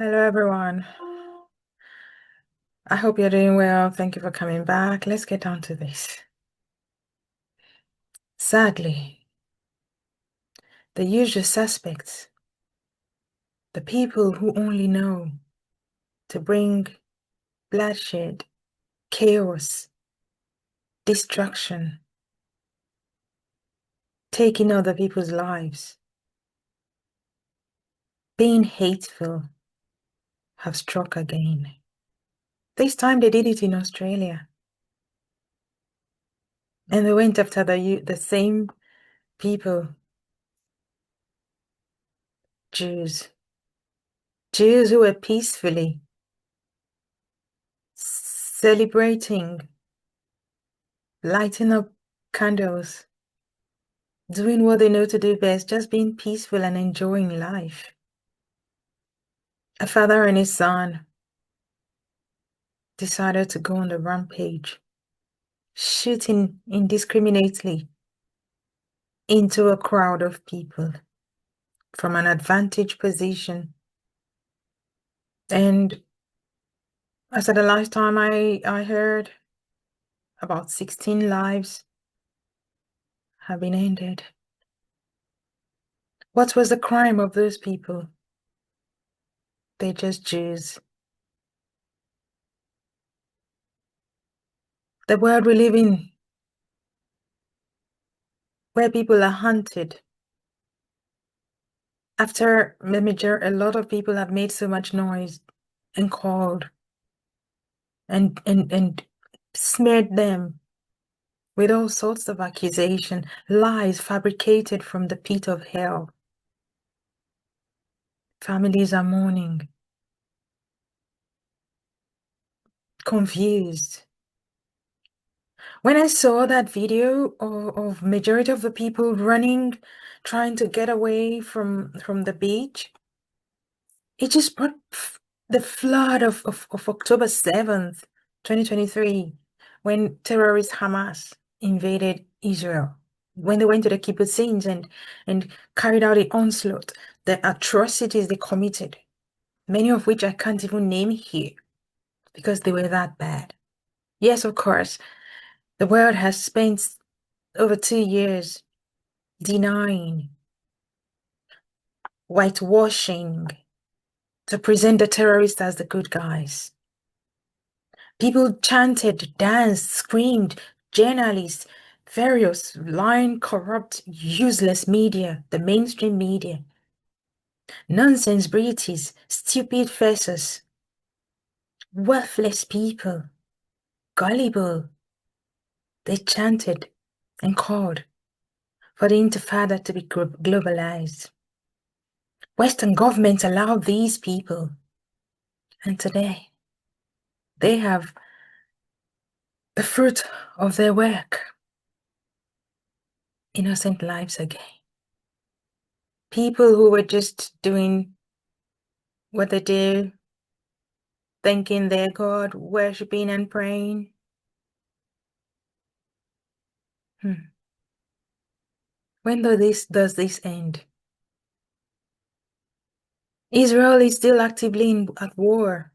Hello, everyone. I hope you're doing well. Thank you for coming back. Let's get down to this. Sadly, the usual suspects, the people who only know to bring bloodshed, chaos, destruction, taking other people's lives, being hateful, have struck again. This time they did it in Australia. And they went after the same people, Jews who were peacefully celebrating, lighting up candles, doing what they know to do best, just being peaceful and enjoying life. A father and his son decided to go on the rampage, shooting indiscriminately into a crowd of people from an advantage position. And as at the last time I heard, about 16 lives have been ended. What was the crime of those people? They're just Jews. The world we live in, where people are hunted. After a lot of people have made so much noise and called and smeared them with all sorts of accusation, lies fabricated from the pit of hell. Families are mourning, confused. When I saw that video of majority of the people running, trying to get away from the beach, it just brought the flood of October 7th, 2023, when terrorist Hamas invaded Israel, when they went to the kibbutzim and carried out the onslaught, the atrocities they committed, many of which I can't even name here because they were that bad. Yes, of course, the world has spent over 2 years denying, whitewashing, to present the terrorists as the good guys. People chanted, danced, screamed, journalists, various lying, corrupt, useless media, the mainstream media, nonsense British, stupid faces, worthless people, gullible. They chanted and called for the Intifada to be globalized. Western governments allowed these people, and today they have the fruit of their work. Innocent lives again. People who were just doing what they do, thanking their God, worshiping and praying. When does this end? Israel is still actively at war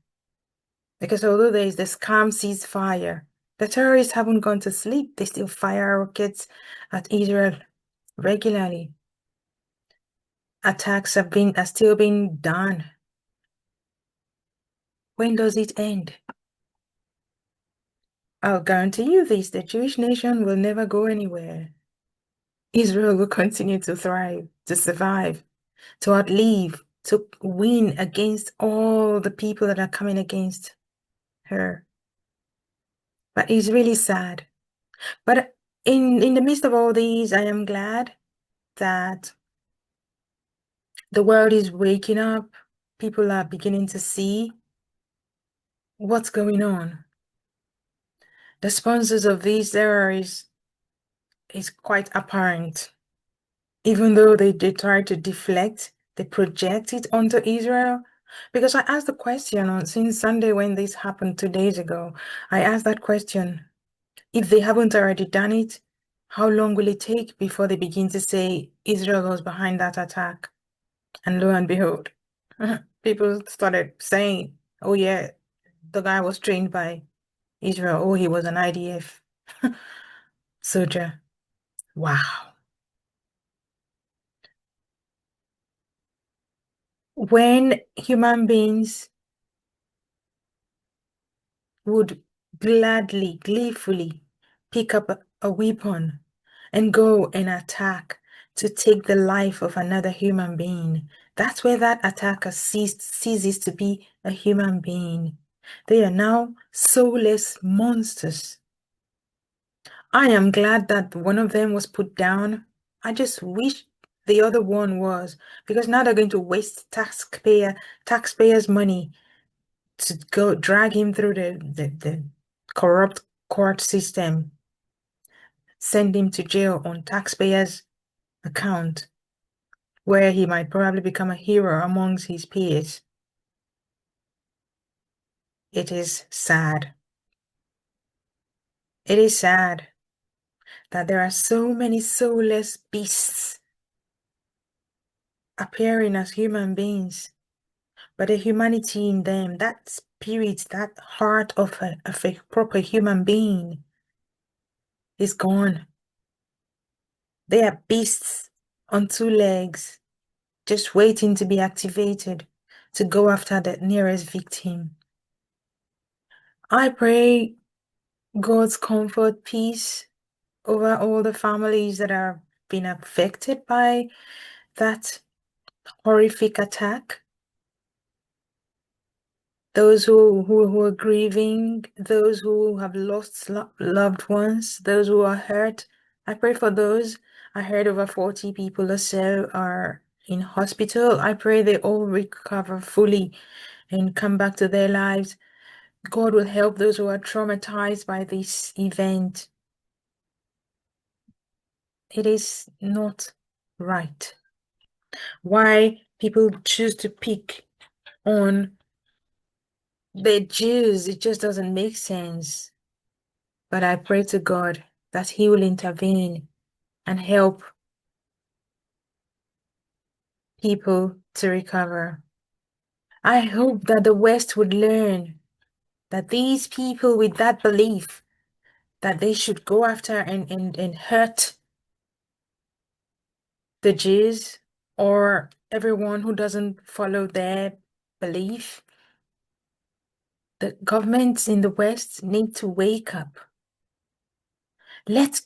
because although there is this calm ceasefire, the terrorists haven't gone to sleep. They still fire rockets at Israel regularly. Attacks are still being done. When does it end? I'll guarantee you this, the Jewish nation will never go anywhere. Israel will continue to thrive, to survive, to outlive, to win against all the people that are coming against her. But it's really sad. But in the midst of all these, I am glad that the world is waking up. People are beginning to see what's going on. The sponsors of these terrorists is quite apparent. Even though they try to deflect, they project it onto Israel. Because I asked the question since Sunday when this happened 2 days ago, I asked that question. If they haven't already done it, how long will it take before they begin to say Israel was behind that attack? And lo and behold, people started saying, oh yeah, the guy was trained by Israel. Oh, he was an IDF soldier. Wow. When human beings would gladly, gleefully pick up a weapon and go and attack to take the life of another human being, that's where that attacker ceases to be a human being. They are now soulless monsters. I am glad that one of them was put down. I just wish the other one was, because now they're going to waste taxpayers' money to go drag him through the corrupt court system, send him to jail on taxpayers' account, where he might probably become a hero amongst his peers. It is sad. It is sad that there are so many soulless beasts appearing as human beings, but the humanity in them, that spirit, that heart of a proper human being is gone. They are beasts on two legs, just waiting to be activated to go after the nearest victim. I pray God's comfort, peace over all the families that are being affected by that horrific attack. Those who are grieving, those who have lost loved ones, those who are hurt. I pray for those. I heard over 40 people or so are in hospital. I pray they all recover fully and come back to their lives. God will help those who are traumatized by this event. It is not right. Why people choose to pick on the Jews, it just doesn't make sense. But I pray to God that He will intervene and help people to recover. I hope that the West would learn that these people with that belief that they should go after and hurt the Jews or everyone who doesn't follow their belief, the governments in the West need to wake up. Let's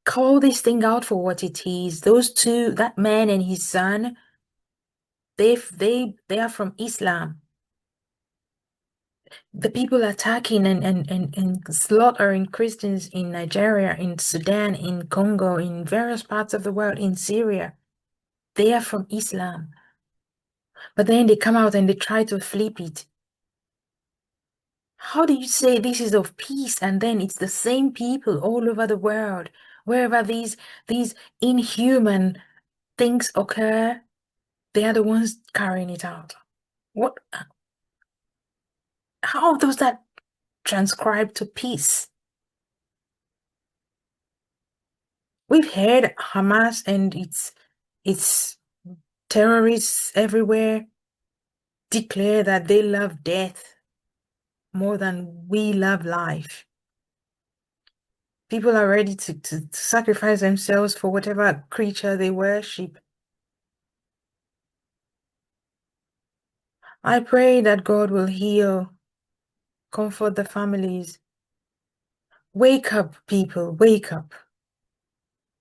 call this thing out for what it is. Those two, that man and his son, they are from Islam. The people attacking and slaughtering Christians in Nigeria, in Sudan, in Congo, in various parts of the world, in Syria, they are from Islam. But then they come out and they try to flip it. How do you say this is of peace and then it's the same people all over the world, wherever these inhuman things occur, they are the ones carrying it out. What? How does that transcribe to peace? We've heard Hamas and its terrorists everywhere declare that they love death more than we love life. People are ready to sacrifice themselves for whatever creature they worship. I pray that God will heal, comfort the families. Wake up, people, wake up.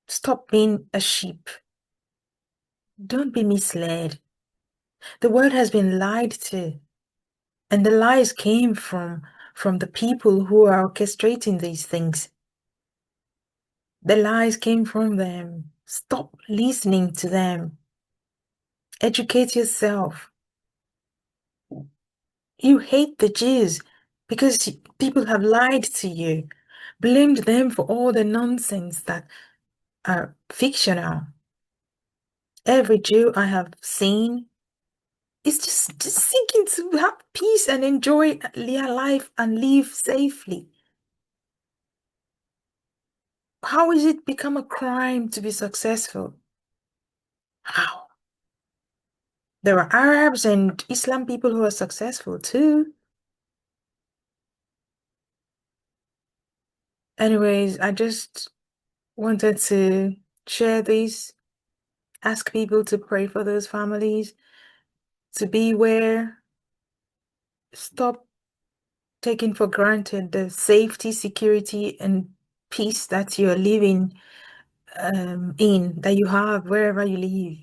Stop being a sheep. Don't be misled. The world has been lied to, and the lies came from the people who are orchestrating these things. The lies came from them. Stop listening to them. Educate yourself. You hate the Jews because people have lied to you, blamed them for all the nonsense that are fictional. Every Jew I have seen is just seeking to have peace and enjoy their life and live safely. How is it become a crime to be successful? How? There are Arabs and Islam people who are successful too. Anyways, I just wanted to share this, ask people to pray for those families, to beware, stop taking for granted the safety, security, and peace that you're living that you have wherever you live.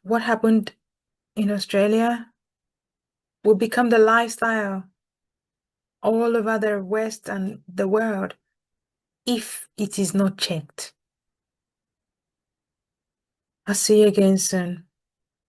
What happened in Australia will become the lifestyle all over the West and the world if it is not checked. I'll see you again soon.